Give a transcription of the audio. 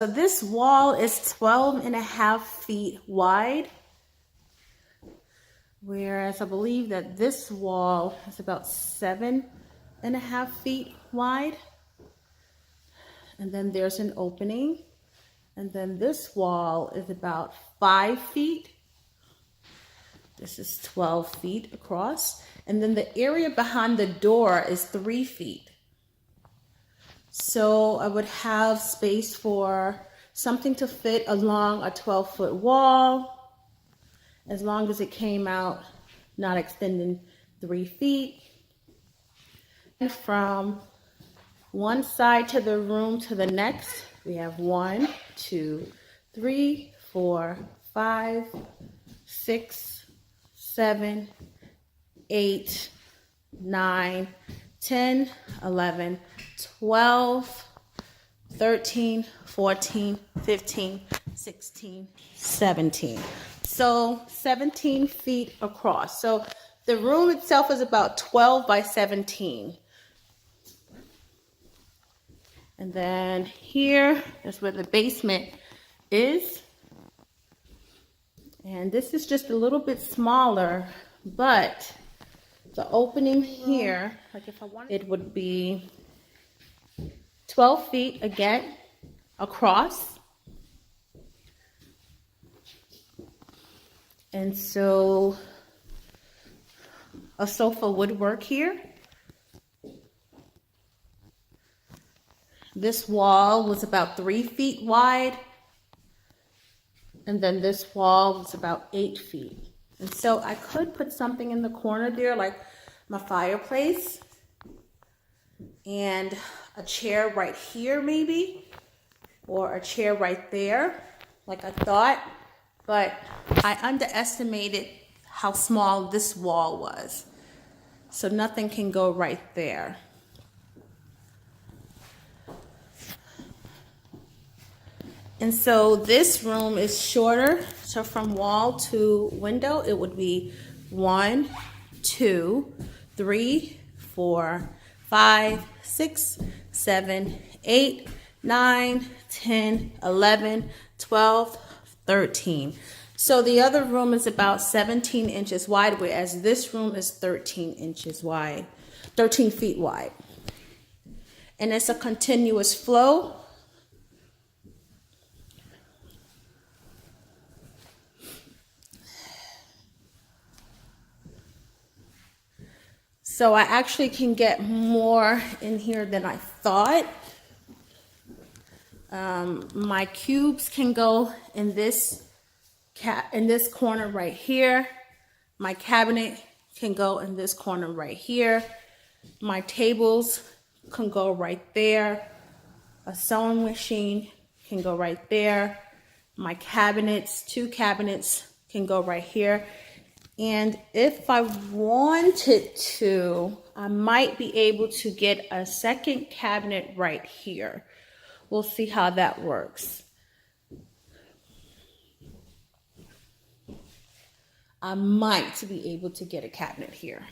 So this wall is 12.5 feet wide, whereas I believe that this wall is about 7.5 feet wide. And then there's an opening. And then this wall is about 5 feet. This is 12 feet across. And then the area behind the door is 3 feet. So I would have space for something to fit along a 12-foot wall, as long as it came out not extending 3 feet. And from one side to the room to the next, we have 1, 2, 3, 4, 5, 6, 7, 8, 9, 10, 11, 12, 13, 14, 15, 16, 17. So 17 feet across. So the room itself is about 12 by 17. And then here is where the basement is. And this is just a little bit smaller, but the opening here, like if I wanted, it would be 12 feet again across. And so a sofa would work here. This wall was about 3 feet wide. And then this wall was about 8 feet. And so I could put something in the corner there, like my fireplace and a chair right here maybe, or a chair right there, like I thought. But I underestimated how small this wall was. So nothing can go right there. And so this room is shorter. So from wall to window, it would be 1, 2, 3, 4, 5, 6, 7, 8, 9, 10, 11, 12, 13. So the other room is about 17 inches wide, whereas this room is 13 inches wide, 13 feet wide. And it's a continuous flow. So I actually can get more in here than I thought. My cubes can go in this corner right here. My cabinet can go in this corner right here. My tables can go right there. A sewing machine can go right there. My cabinets, 2 cabinets can go right here. And if I wanted to, I might be able to get a second cabinet right here. We'll see how that works. I might be able to get a cabinet here.